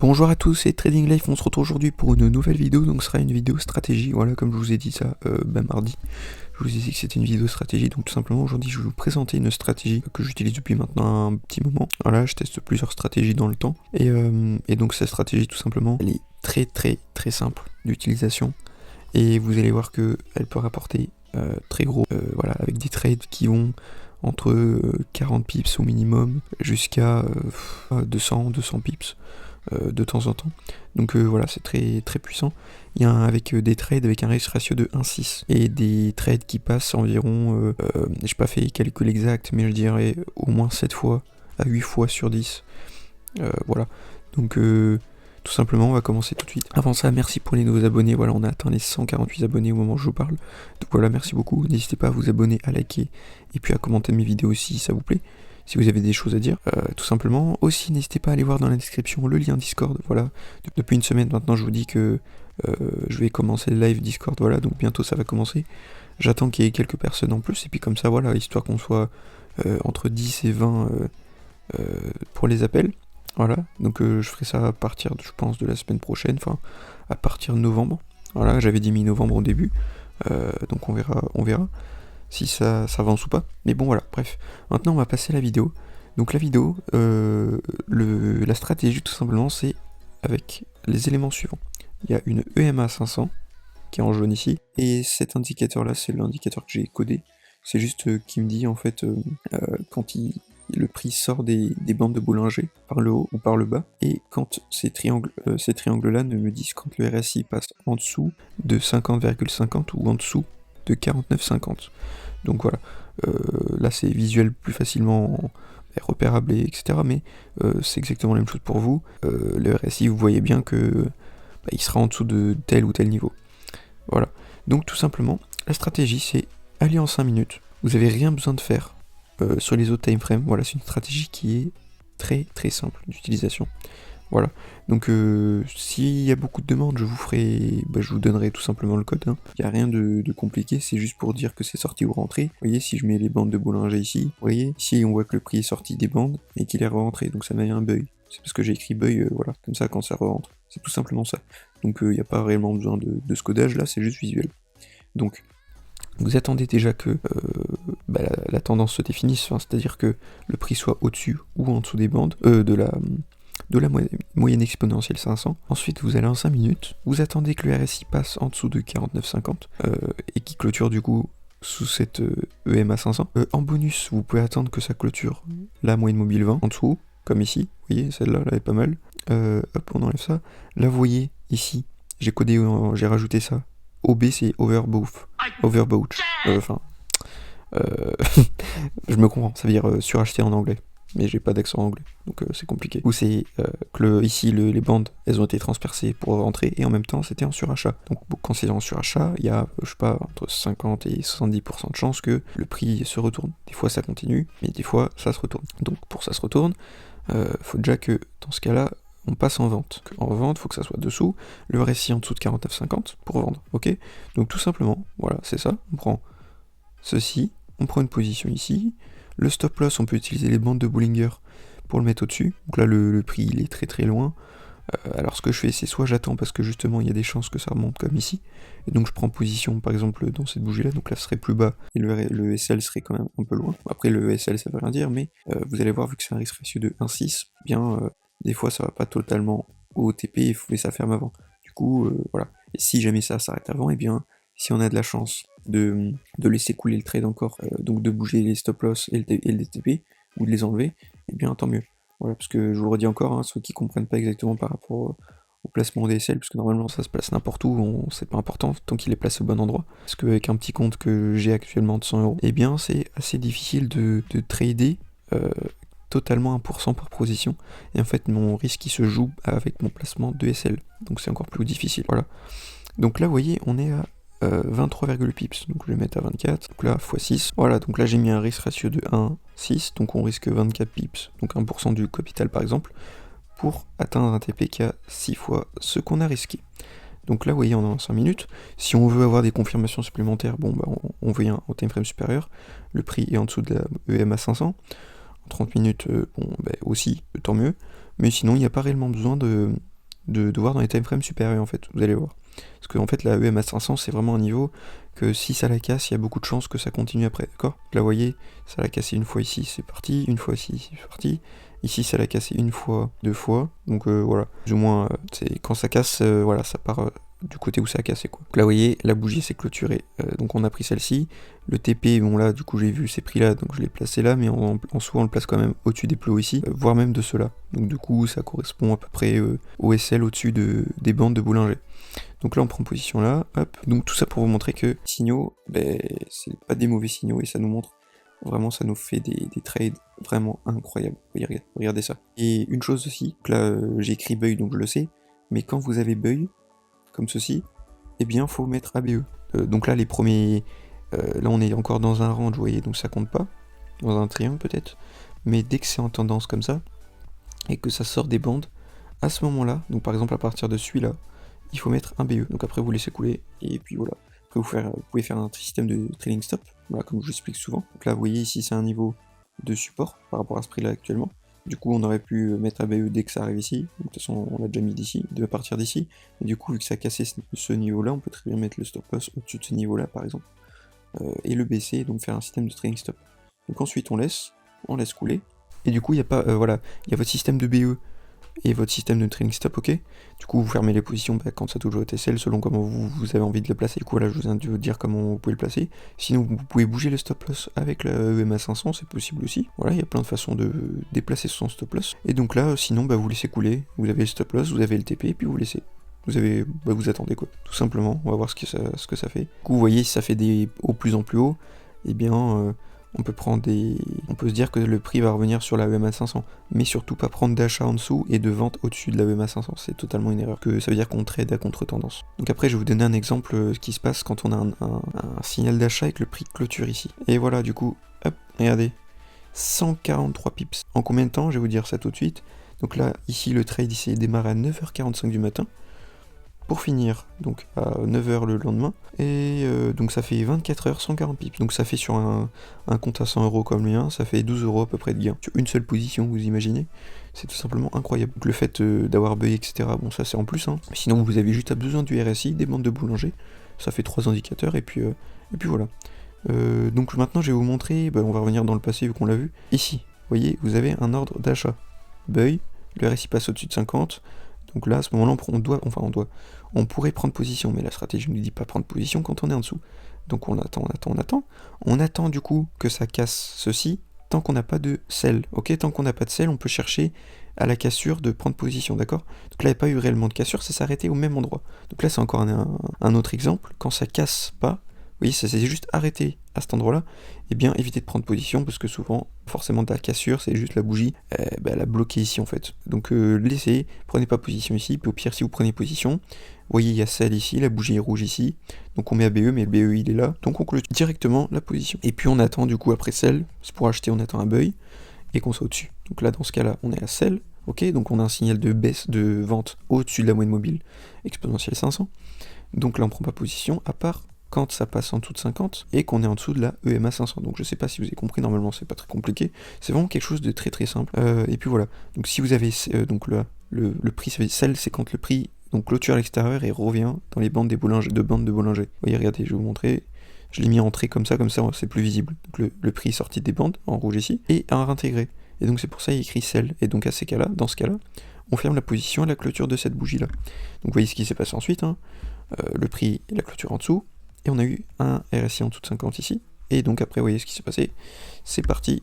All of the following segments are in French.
Bonjour à tous, c'est Trading Life, on se retrouve aujourd'hui pour une nouvelle vidéo, donc ce sera une vidéo stratégie, voilà, comme je vous ai dit ça mardi, je vous ai dit que c'était une vidéo stratégie, donc tout simplement aujourd'hui je vais vous présenter une stratégie que j'utilise depuis maintenant un petit moment. Voilà, je teste plusieurs stratégies dans le temps, et donc cette stratégie tout simplement, elle est très simple d'utilisation, et vous allez voir que elle peut rapporter très gros, voilà, avec des trades qui vont entre 40 pips au minimum jusqu'à 200 pips de temps en temps. Donc voilà, c'est très puissant. Il y a avec des trades avec un risk ratio de 1,6 et des trades qui passent environ, j'ai pas fait les calculs exacts, mais je dirais au moins 7 fois à 8 fois sur 10. Voilà. Donc tout simplement, on va commencer tout de suite. Avant ça, merci pour les nouveaux abonnés. Voilà, on a atteint les 148 abonnés au moment où je vous parle. Donc voilà, merci beaucoup. N'hésitez pas à vous abonner, à liker et puis à commenter mes vidéos si ça vous plaît. Si vous avez des choses à dire, tout simplement. Aussi, n'hésitez pas à aller voir dans la description le lien Discord. Voilà, depuis une semaine maintenant, je vous dis que je vais commencer le live Discord. Voilà, donc bientôt ça va commencer. J'attends qu'il y ait quelques personnes en plus. Et puis comme ça, voilà, histoire qu'on soit entre 10 et 20 pour les appels. Voilà, donc je ferai ça à partir, je pense, de la semaine prochaine, enfin, à partir de novembre. Voilà, j'avais dit mi-novembre au début, donc on verra si ça avance ou pas. Mais bon, voilà, bref. Maintenant, on va passer à la vidéo. Donc la vidéo, la stratégie, tout simplement, c'est avec les éléments suivants. Il y a une EMA 500, qui est en jaune ici, et cet indicateur-là, c'est l'indicateur que j'ai codé. C'est juste qui me dit, en fait, quand le prix sort des bandes de Bollinger par le haut ou par le bas, et quand ces triangles-là ne me disent quand le RSI passe en dessous de 50,50 ou en dessous de 49,50. Donc voilà, là c'est visuel plus facilement repérable, etc. Mais c'est exactement la même chose pour vous. Le RSI, vous voyez bien que il sera en dessous de tel ou tel niveau. Voilà, donc tout simplement, la stratégie c'est aller en 5 minutes. Vous n'avez rien besoin de faire sur les autres time frames. Voilà, c'est une stratégie qui est très simple d'utilisation. Voilà, donc s'il y a beaucoup de demandes, je vous donnerai tout simplement le code. Il n'y a rien de compliqué, c'est juste pour dire que c'est sorti ou rentré. Vous voyez, si je mets les bandes de Bollinger ici, vous voyez, ici on voit que le prix est sorti des bandes et qu'il est rentré, donc ça m'a mis un bug. C'est parce que j'ai écrit bug, voilà, comme ça quand ça rentre. C'est tout simplement ça. Donc il n'y a pas réellement besoin de ce codage là, c'est juste visuel. Donc vous attendez déjà que la tendance se définisse, c'est-à-dire que le prix soit au-dessus ou en dessous des bandes, de la moyenne exponentielle 500. Ensuite, vous allez en 5 minutes, vous attendez que le RSI passe en dessous de 49,50 et qui clôture du coup sous cette EMA 500. En bonus, vous pouvez attendre que ça clôture la moyenne mobile 20 en dessous, comme ici. Vous voyez, celle-là, elle est pas mal. Hop, on enlève ça. Là, vous voyez, ici, j'ai rajouté ça. OB, c'est overbought. Enfin, je me comprends, ça veut dire suracheter en anglais, mais j'ai pas d'accent anglais, donc c'est compliqué. Ou c'est que ici les bandes, elles ont été transpercées pour rentrer, et en même temps c'était en surachat. Donc quand c'est en surachat, il y a, je sais pas, entre 50 et 70% de chances que le prix se retourne. Des fois ça continue, mais des fois ça se retourne. Donc pour ça se retourne, faut déjà que dans ce cas-là, on passe en vente. En vente, il faut que ça soit dessous, le RSI en dessous de 49,50 pour vendre, ok? Donc tout simplement, voilà, c'est ça, on prend ceci, on prend une position ici, le stop loss, on peut utiliser les bandes de Bollinger pour le mettre au-dessus, donc là le prix il est très loin. Alors ce que je fais, c'est soit j'attends parce que justement il y a des chances que ça remonte comme ici, et donc je prends position par exemple dans cette bougie là, donc là ce serait plus bas, et le SL serait quand même un peu loin. Après le SL ça veut rien dire, mais vous allez voir, vu que c'est un risk ratio de 1,6, bien des fois ça va pas totalement au TP, mais ça ferme avant. Du coup, voilà. Et si jamais ça s'arrête avant, et bien si on a de la chance de laisser couler le trade encore, donc de bouger les stop loss et le DTP, ou de les enlever, et bien tant mieux. Voilà, parce que je vous le redis encore, ceux qui comprennent pas exactement par rapport au placement DSL, parce que normalement ça se place n'importe où, c'est pas important tant qu'il est placé au bon endroit. Parce qu'avec un petit compte que j'ai actuellement de 100€, eh bien c'est assez difficile de trader totalement 1% par position, et en fait mon risque il se joue avec mon placement de SL, donc c'est encore plus difficile. Voilà. Donc là vous voyez, on est à 23, pips, donc je vais mettre à 24, donc là x6, voilà, donc là j'ai mis un risk ratio de 1,6, donc on risque 24 pips, donc 1% du capital par exemple, pour atteindre un TP qui a 6 fois ce qu'on a risqué. Donc là vous voyez, on est en 5 minutes, si on veut avoir des confirmations supplémentaires, bon bah on vient au time frame supérieur, le prix est en dessous de la EMA 500, en 30 minutes, bon, bah, aussi, tant mieux. Mais sinon, il n'y a pas réellement besoin de voir dans les timeframes supérieurs, en fait, vous allez voir. Parce qu'en fait, la EMA 500, c'est vraiment un niveau que si ça la casse, il y a beaucoup de chances que ça continue après, d'accord? Là, vous voyez, ça l'a cassé une fois ici, c'est parti, une fois ici, c'est parti. Ici, ça l'a cassé une fois, deux fois, donc voilà. Plus ou moins, c'est quand ça casse, voilà, ça part du côté où ça a cassé, quoi. Donc là, vous voyez, la bougie s'est clôturée. Donc on a pris celle-ci. Le TP, bon là, du coup, j'ai vu ces prix-là, donc je l'ai placé là, mais en soi, on le place quand même au-dessus des plots ici, voire même de ceux-là. Donc du coup, ça correspond à peu près au SL au-dessus des bandes de Boulanger. Donc là, on prend position là, hop. Donc tout ça pour vous montrer que signaux, ben, c'est pas des mauvais signaux et ça nous montre vraiment, ça nous fait des trades vraiment incroyables. Regardez ça. Et une chose aussi, donc là, j'ai écrit Beuil, donc je le sais, mais quand vous avez Beuil, comme ceci, eh bien, faut mettre ABE. Donc là, les premiers, là, on est encore dans un range, vous voyez, donc ça compte pas, dans un triangle peut-être, mais dès que c'est en tendance comme ça, et que ça sort des bandes, à ce moment-là, donc par exemple à partir de celui-là, il faut mettre un BE. Donc après vous laissez couler, et puis voilà. Après vous pouvez faire un système de trailing stop, voilà, comme je vous explique souvent. Donc là vous voyez ici c'est un niveau de support par rapport à ce prix-là actuellement. Du coup on aurait pu mettre un BE dès que ça arrive ici, donc, de toute façon on l'a déjà mis d'ici, de partir d'ici. Et du coup vu que ça a cassé ce niveau-là, on peut très bien mettre le stop loss au-dessus de ce niveau-là par exemple. Et le baisser, donc faire un système de trailing stop. Donc ensuite on laisse couler. Et du coup il y a pas, voilà, il y a votre système de BE et votre système de trailing stop, ok. Du coup, vous fermez les positions quand ça touche votre TSL, selon comment vous avez envie de le placer. Du coup, là, je vous viens de vous dire comment vous pouvez le placer. Sinon, vous pouvez bouger le stop loss avec la EMA 500, c'est possible aussi. Voilà, il y a plein de façons de déplacer son stop loss. Et donc là, sinon, bah, vous laissez couler. Vous avez le stop loss, vous avez le TP, et puis vous laissez. Vous attendez quoi, tout simplement. On va voir ce que ça fait. Du coup, vous voyez, si ça fait des hauts plus en plus haut, eh bien, on peut se dire que le prix va revenir sur la EMA 500, mais surtout pas prendre d'achat en dessous et de vente au-dessus de la EMA 500, c'est totalement une erreur, que ça veut dire qu'on trade à contre-tendance. Donc après je vais vous donner un exemple ce qui se passe quand on a un signal d'achat avec le prix de clôture ici. Et voilà, du coup, hop, regardez, 143 pips. En combien de temps? Je vais vous dire ça tout de suite. Donc là, ici le trade ici démarre à 9h45 du matin. Pour finir, donc à 9h le lendemain, et donc ça fait 24 heures 140 pips. Donc ça fait sur un compte à 100 € comme le mien, ça fait 12 € à peu près de gain. Sur une seule position, vous imaginez, c'est tout simplement incroyable. Donc le fait d'avoir buy, etc., bon ça c'est en plus, hein. Sinon vous avez juste besoin du RSI, des bandes de Boulanger, ça fait 3 indicateurs, et puis voilà. Donc maintenant je vais vous montrer, on va revenir dans le passé vu qu'on l'a vu. Ici, vous voyez, vous avez un ordre d'achat. Buy, le RSI passe au-dessus de 50, donc là, à ce moment-là, on pourrait prendre position, mais la stratégie ne nous dit pas prendre position quand on est en dessous. Donc on attend du coup que ça casse ceci, tant qu'on n'a pas de sell, ok. Tant qu'on n'a pas de sell, on peut chercher à la cassure de prendre position, d'accord. Donc là, il n'y a pas eu réellement de cassure, ça s'est arrêté au même endroit. Donc là, c'est encore un autre exemple, quand ça casse pas, vous voyez, ça s'est juste arrêté à cet endroit-là, et bien évitez de prendre position, parce que souvent, forcément, de la cassure, c'est juste la bougie, elle a bloqué ici en fait. Donc laissez, prenez pas position ici, puis au pire, si vous prenez position, vous voyez, il y a celle ici, la bougie est rouge ici, donc on met ABE, mais le BE il est là, donc on clôture directement la position. Et puis on attend du coup après celle, c'est pour acheter, on attend un buy, et qu'on soit au-dessus. Donc là, dans ce cas-là, on est à celle, ok, donc on a un signal de baisse de vente au-dessus de la moyenne mobile, exponentielle 500, donc là on prend pas position, à part quand ça passe en dessous de 50 et qu'on est en dessous de la EMA 500. Donc je sais pas si vous avez compris, normalement c'est pas très compliqué, c'est vraiment quelque chose de très très simple. Et puis voilà, donc si vous avez donc là, le prix, celle c'est quand le prix donc clôture à l'extérieur et revient dans les bandes de bandes de Bollinger. Vous voyez, regardez, je vais vous montrer, je l'ai mis en entrée comme ça c'est plus visible. Donc le prix est sorti des bandes en rouge ici et à réintégrer. Et donc c'est pour ça il écrit sell. Et donc à ces cas-là, dans ce cas-là, on ferme la position à la clôture de cette bougie là. Donc vous voyez ce qui s'est passé ensuite, hein. Le prix et la clôture en dessous. Et on a eu un RSI en dessous de 50 ici. Et donc après, vous voyez ce qui s'est passé. C'est parti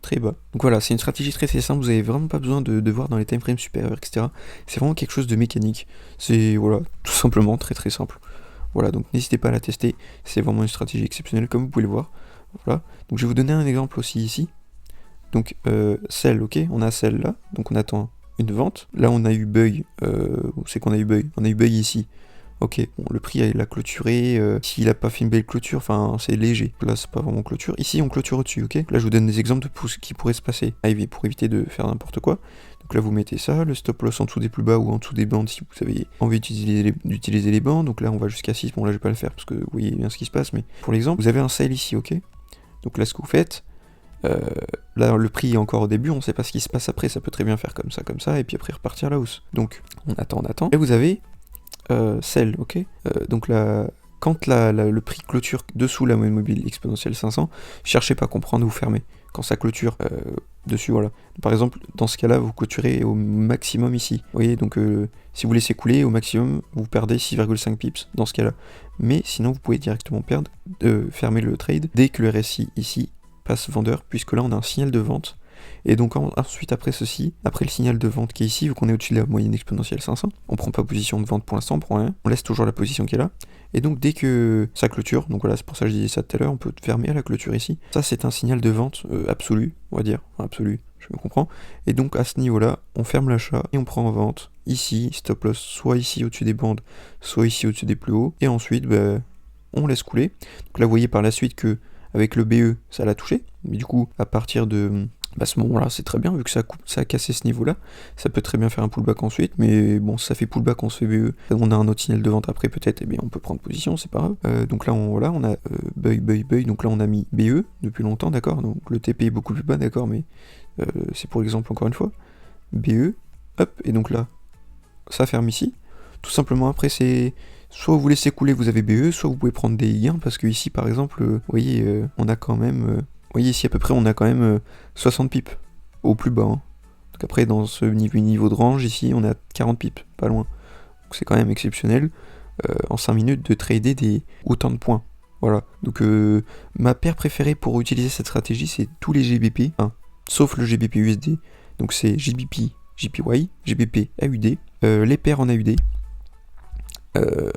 très bas. Donc voilà, c'est une stratégie très très simple. Vous n'avez vraiment pas besoin de voir dans les time frames supérieurs, etc. C'est vraiment quelque chose de mécanique. C'est voilà, tout simplement très très simple. Voilà, donc n'hésitez pas à la tester. C'est vraiment une stratégie exceptionnelle, comme vous pouvez le voir. Voilà. Donc je vais vous donner un exemple aussi ici. Donc sell, ok, on a sell là. Donc on attend une vente. Là on a eu buy. C'est qu'on a eu buy. On a eu buy ici. Ok, bon, le prix il a clôturé, s'il a pas fait une belle clôture, enfin c'est léger, là c'est pas vraiment clôture, ici on clôture au-dessus, ok. Là je vous donne des exemples de ce qui pourrait se passer, pour éviter de faire n'importe quoi. Donc là vous mettez ça, le stop loss en dessous des plus bas ou en dessous des bandes si vous avez envie d'utiliser les bandes, donc là on va jusqu'à 6, bon là je vais pas le faire parce que vous voyez bien ce qui se passe, mais pour l'exemple, vous avez un sell ici, ok. Donc là ce que vous faites, Là, le prix est encore au début, on ne sait pas ce qui se passe après, ça peut très bien faire comme ça, et puis après repartir à la hausse. Donc, on attend. Et vous avez sell, ok. Donc là, quand le prix clôture dessous la moyenne mobile exponentielle 500, cherchez pas à comprendre, vous fermez. Quand ça clôture dessus, voilà. Par exemple, dans ce cas-là, vous clôturez au maximum ici. Vous voyez, donc si vous laissez couler, au maximum, vous perdez 6,5 pips dans ce cas-là. Mais sinon, vous pouvez directement fermer le trade dès que le RSI ici passe vendeur, puisque là, on a un signal de vente. Et donc ensuite après ceci, après le signal de vente qui est ici, vu qu'on est au-dessus de la moyenne exponentielle 500, on prend pas position de vente pour l'instant, on prend rien, on laisse toujours la position qui est là, et donc dès que ça clôture, donc voilà, c'est pour ça que je disais ça tout à l'heure, on peut fermer à la clôture ici, ça c'est un signal de vente absolu, on va dire, enfin, absolu, je me comprends, et donc à ce niveau-là, on ferme l'achat, et on prend en vente, ici, stop loss, soit ici au-dessus des bandes, soit ici au-dessus des plus hauts, et ensuite, on laisse couler, donc là vous voyez par la suite que avec le BE, ça l'a touché, mais du coup, à partir de ce moment-là, c'est très bien, vu que ça a cassé ce niveau-là, ça peut très bien faire un pullback ensuite, mais bon, si ça fait pullback, on se fait BE, on a un autre signal de vente après peut-être, et bien on peut prendre position, c'est pas grave. Donc là, on a buy, donc là on a mis BE depuis longtemps, d'accord, donc le TP est beaucoup plus bas, d'accord, mais c'est pour l'exemple encore une fois, BE, hop, et donc là, ça ferme ici, tout simplement après c'est... Soit vous laissez couler, vous avez BE, soit vous pouvez prendre des gains, parce que ici par exemple, vous voyez, on a quand même... vous voyez ici à peu près on a quand même 60 pips au plus bas. Hein. Donc après dans ce niveau de range ici on a 40 pips, pas loin. Donc c'est quand même exceptionnel en 5 minutes de trader autant de points. Voilà. Donc ma paire préférée pour utiliser cette stratégie c'est tous les GBP, sauf le GBP USD. Donc c'est GBP, JPY, GBP AUD, les paires en AUD.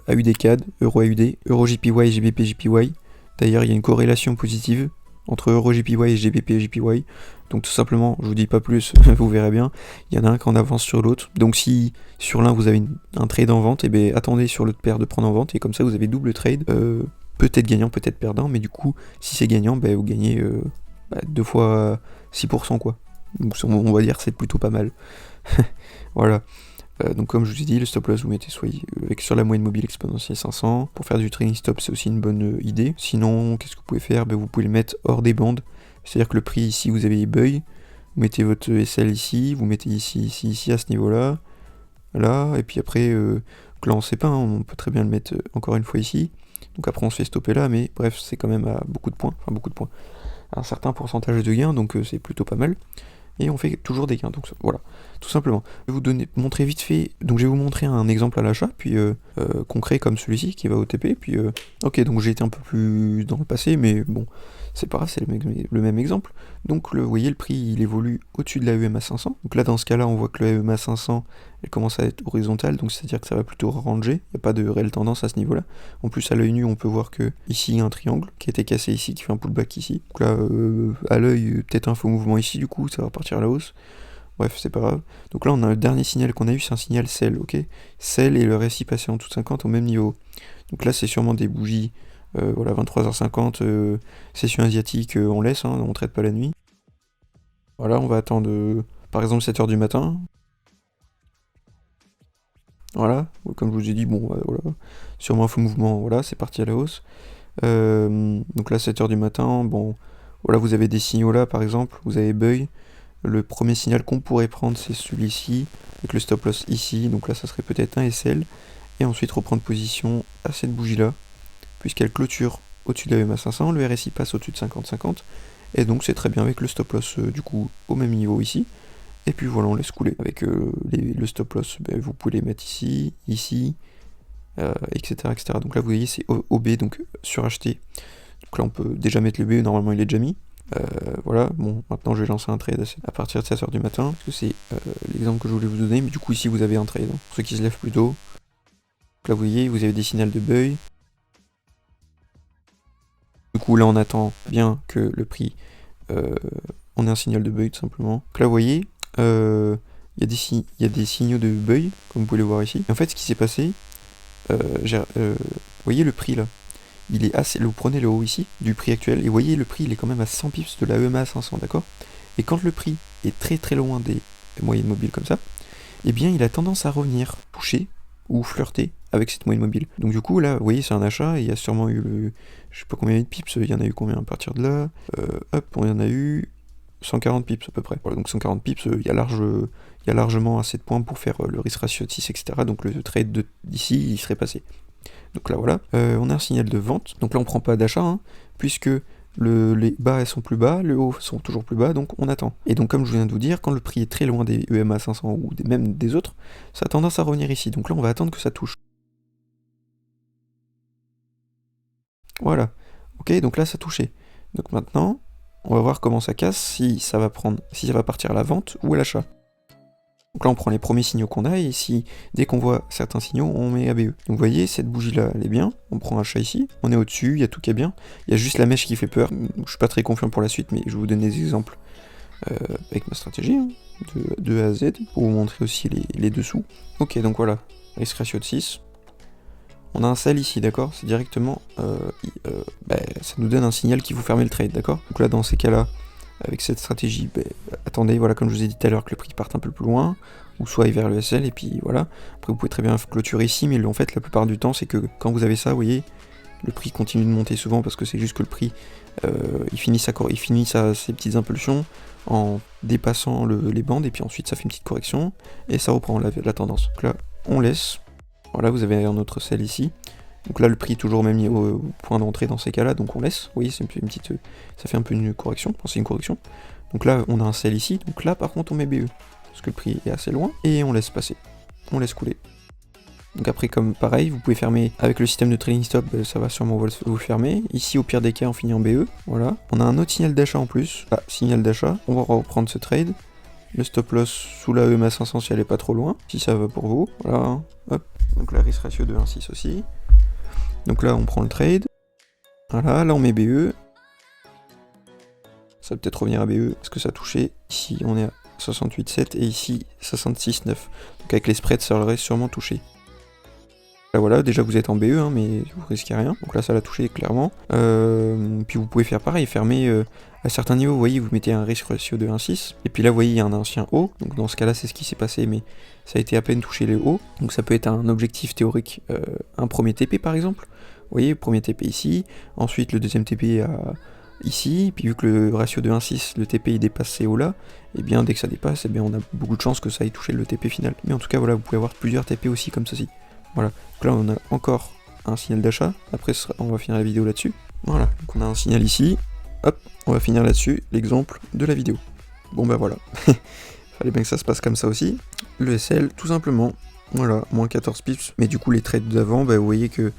AUD CAD, Euro AUD, Euro JPY, GBP JPY. D'ailleurs il y a une corrélation positive entre Euro JPY et GBP JPY. Donc tout simplement, je vous dis pas plus, vous verrez bien, il y en a un qui en avance sur l'autre. Donc si sur l'un vous avez un trade en vente, et bien attendez sur l'autre paire de prendre en vente, et comme ça vous avez double trade, peut-être gagnant, peut-être perdant, mais du coup si c'est gagnant, vous gagnez 2 fois 6% quoi. Donc on va dire que c'est plutôt pas mal. Voilà. Donc comme je vous ai dit, le stop loss vous mettez sur la moyenne mobile exponentielle 500. Pour faire du trailing stop c'est aussi une bonne idée. Sinon qu'est-ce que vous pouvez faire, vous pouvez le mettre hors des bandes. C'est-à-dire que le prix ici vous avez les buy, vous mettez votre SL ici, vous mettez ici à ce niveau là, là, et puis après là on sait pas, on peut très bien le mettre encore une fois ici. Donc après on se fait stopper là, mais bref c'est quand même à beaucoup de points, un certain pourcentage de gains, donc c'est plutôt pas mal. Et on fait toujours des gains, donc voilà, tout simplement. Je vais vous montrer vite fait, donc je vais vous montrer un exemple à l'achat, puis concret comme celui-ci qui va au TP, puis ok, donc j'ai été un peu plus dans le passé, mais bon, c'est pas grave, c'est le même exemple. Donc vous voyez, le prix il évolue au-dessus de la EMA 500, donc là dans ce cas-là on voit que la EMA 500 elle commence à être horizontale, donc c'est-à-dire que ça va plutôt ranger, il n'y a pas de réelle tendance à ce niveau-là. En plus à l'œil nu on peut voir que ici il y a un triangle qui a été cassé ici, qui fait un pullback ici. Donc là à l'œil peut-être un faux mouvement ici, du coup ça va partir à la hausse. Bref, c'est pas grave. Donc là on a le dernier signal qu'on a eu, c'est un signal sell, ok. Sell et le RSI passé en dessous de 50 au même niveau. Donc là c'est sûrement des bougies, voilà 23h50, session asiatique, on laisse, on traite pas la nuit. Voilà, on va attendre par exemple 7h du matin. Voilà, comme je vous ai dit, bon, voilà, sûrement un faux mouvement, voilà, c'est parti à la hausse. Donc là, 7h du matin, bon, voilà, vous avez des signaux là, par exemple, vous avez buy. Le premier signal qu'on pourrait prendre, c'est celui-ci, avec le stop loss ici, donc là, ça serait peut-être un SL. Et ensuite, reprendre position à cette bougie-là, puisqu'elle clôture au-dessus de la EMA 500, le RSI passe au-dessus de 50-50, et donc c'est très bien avec le stop loss, du coup, au même niveau ici. Et puis voilà, on laisse couler. Avec le stop loss, vous pouvez les mettre ici, etc., etc. Donc là, vous voyez, c'est OB, donc suracheté. Donc là, on peut déjà mettre le B, normalement il est déjà mis. Voilà, bon, maintenant je vais lancer un trade à partir de 7h du matin, parce que c'est l'exemple que je voulais vous donner, mais du coup ici vous avez un trade, pour ceux qui se lèvent plus tôt. Donc là, vous voyez, vous avez des signaux de buy. Du coup, là, on attend bien que le prix, on ait un signal de buy, tout simplement. Donc là, vous voyez, il y a des signaux de buy, comme vous pouvez le voir ici. Et en fait, ce qui s'est passé, vous voyez le prix là, il est assez, vous prenez le haut ici, du prix actuel, et vous voyez le prix il est quand même à 100 pips de la EMA 500, d'accord. Et quand le prix est très très loin des moyennes mobiles comme ça, eh bien il a tendance à revenir toucher ou flirter avec cette moyenne mobile. Donc du coup là, vous voyez, c'est un achat, et il y a sûrement eu le... Je sais pas combien il y a eu de pips, il y en a eu combien à partir de là. Hop, on y en a eu 140 pips à peu près. Voilà, donc 140 pips, il y a largement assez de points pour faire le risk ratio de 6, etc. Donc le trade d'ici, il serait passé. Donc là voilà, on a un signal de vente, donc là on prend pas d'achat, hein, puisque les bas elles sont plus bas, les hauts sont toujours plus bas, donc on attend. Et donc comme je viens de vous dire, quand le prix est très loin des EMA 500 ou même des autres, ça a tendance à revenir ici, donc là on va attendre que ça touche. Voilà, ok, donc là ça a touché. Donc maintenant, on va voir comment ça casse, si ça va partir à la vente ou à l'achat. Donc là on prend les premiers signaux qu'on a, et ici, dès qu'on voit certains signaux, on met ABE. Donc vous voyez, cette bougie là, elle est bien, on prend achat ici, on est au-dessus, il y a tout qui est bien, il y a juste la mèche qui fait peur. Je suis pas très confiant pour la suite, mais je vais vous donner des exemples avec ma stratégie, hein, de A à Z, pour vous montrer aussi les dessous. Ok, donc voilà, risk ratio de 6. On a un sell ici, d'accord? C'est directement, ça nous donne un signal qu'il faut fermer le trade, d'accord? Donc là, dans ces cas-là, avec cette stratégie, attendez, voilà, comme je vous ai dit tout à l'heure, que le prix parte un peu plus loin, ou soit vers le SL, et puis voilà. Après, vous pouvez très bien clôturer ici, mais en fait, la plupart du temps, c'est que quand vous avez ça, vous voyez, le prix continue de monter souvent, parce que c'est juste que le prix, il finit ses petites impulsions en dépassant les bandes, et puis ensuite, ça fait une petite correction, et ça reprend la tendance. Donc là, on laisse. Voilà, vous avez un autre sell ici. Donc là, le prix est toujours même mis au point d'entrée dans ces cas-là, donc on laisse. Vous voyez, c'est une petite, ça fait un peu une correction. Enfin, c'est une correction. Donc là, on a un sell ici. Donc là, par contre, on met BE. Parce que le prix est assez loin. Et on laisse passer. On laisse couler. Donc après, comme pareil, vous pouvez fermer avec le système de trailing stop. Ça va sûrement vous fermer. Ici, au pire des cas, on finit en BE. Voilà. On a un autre signal d'achat en plus. Ah, signal d'achat. On va reprendre ce trade. Le stop loss sous la EMA 500 si elle est pas trop loin. Si ça va pour vous. Voilà. Hop. Donc la risk ratio de 1,6 aussi. Donc là, on prend le trade. Voilà, là on met BE. Ça va peut-être revenir à BE parce que ça a touché. Ici, on est à 68,7 et ici 66,9. Donc avec les spreads, ça aurait sûrement touché. Là voilà, déjà vous êtes en BE, hein, mais vous risquez rien. Donc là, ça l'a touché clairement. Puis vous pouvez faire pareil, fermer à certains niveaux. Vous voyez, vous mettez un risk ratio de 1,6. Et puis là, vous voyez, il y a un ancien haut. Donc dans ce cas-là, c'est ce qui s'est passé, mais ça a été à peine touché les hauts. Donc ça peut être un objectif théorique, un premier TP par exemple. Vous voyez, premier TP ici, ensuite le deuxième TP ici, puis vu que le ratio de 1,6, le TP il dépasse ces hauts là, et bien dès que ça dépasse, et bien on a beaucoup de chances que ça aille toucher le TP final. Mais en tout cas voilà, vous pouvez avoir plusieurs TP aussi comme ceci. Voilà, donc là on a encore un signal d'achat, après on va finir la vidéo là-dessus. Voilà, donc on a un signal ici, hop, on va finir là-dessus, l'exemple de la vidéo. Bon bah voilà, fallait bien que ça se passe comme ça aussi. Le SL, tout simplement. Voilà, moins 14 pips, mais du coup les trades d'avant, vous voyez que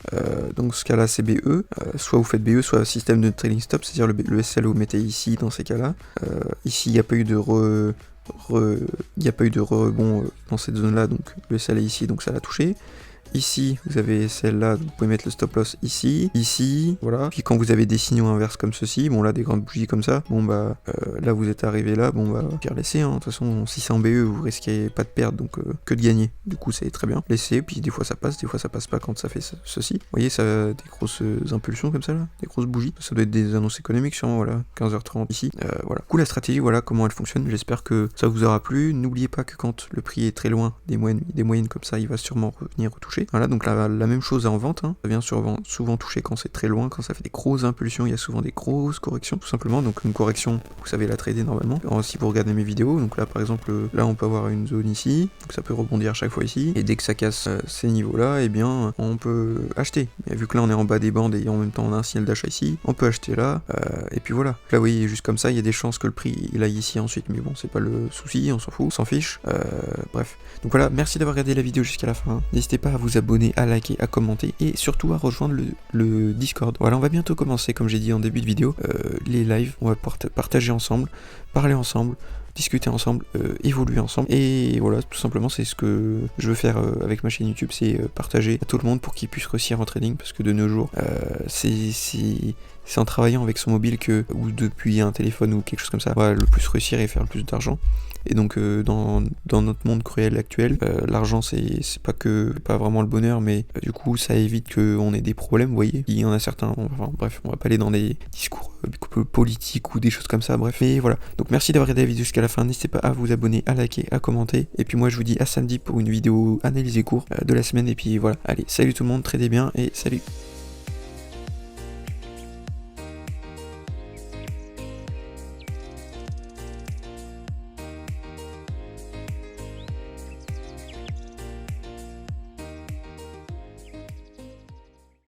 donc ce cas-là c'est BE, soit vous faites BE, soit système de trailing stop, c'est-à-dire le SL vous mettez ici dans ces cas-là. Ici il n'y a pas eu de rebond dans cette zone-là, donc le SL est ici, donc ça l'a touché. Ici, vous avez celle-là, vous pouvez mettre le stop loss ici, ici, voilà. Puis quand vous avez des signaux inverses comme ceci, bon là, des grandes bougies comme ça, bon bah, là vous êtes arrivé là, bon bah, pire laisser, hein. De toute façon, si c'est en BE, vous risquez pas de perdre, donc que de gagner. Du coup, c'est très bien. Laissez, puis des fois ça passe pas quand ça fait ceci. Vous voyez, ça a des grosses impulsions comme ça là, des grosses bougies. Ça doit être des annonces économiques sûrement, voilà, 15h30 ici. Voilà. Du coup, la stratégie, voilà comment elle fonctionne. J'espère que ça vous aura plu. N'oubliez pas que quand le prix est très loin des moyennes comme ça, il va sûrement revenir retoucher. Voilà, donc la même chose en vente, hein. Ça vient souvent toucher quand c'est très loin, quand ça fait des grosses impulsions, il y a souvent des grosses corrections, tout simplement. Donc une correction, vous savez la trader normalement. Alors, si vous regardez mes vidéos, donc là par exemple, là on peut avoir une zone ici, donc ça peut rebondir à chaque fois ici, et dès que ça casse ces niveaux-là, eh bien on peut acheter. Et vu que là on est en bas des bandes et en même temps on a un signal d'achat ici, on peut acheter là, et puis voilà. Là vous voyez, juste comme ça, il y a des chances que le prix il aille ici ensuite, mais bon, c'est pas le souci, on s'en fout, on s'en fiche. Bref. Donc voilà, merci d'avoir regardé la vidéo jusqu'à la fin. N'hésitez pas à vous abonner, à liker, à commenter et surtout à rejoindre le Discord. Voilà, on va bientôt commencer, comme j'ai dit en début de vidéo, les lives. On va partager ensemble, parler ensemble, discuter ensemble, évoluer ensemble. Et voilà, tout simplement, c'est ce que je veux faire avec ma chaîne YouTube, c'est partager à tout le monde pour qu'il puisse réussir en trading, parce que de nos jours, c'est c'est en travaillant avec son mobile que, ou depuis un téléphone ou quelque chose comme ça, on va le plus réussir et faire le plus d'argent. Et donc dans notre monde cruel actuel, l'argent c'est pas vraiment le bonheur, mais du coup ça évite qu'on ait des problèmes, vous voyez. Il y en a certains, enfin bref, on va pas aller dans des discours politiques ou des choses comme ça, bref. Et voilà, donc merci d'avoir regardé la vidéo jusqu'à la fin, n'hésitez pas à vous abonner, à liker, à commenter. Et puis moi je vous dis à samedi pour une vidéo analyse et cours de la semaine. Et puis voilà, allez, salut tout le monde, traitez bien et salut.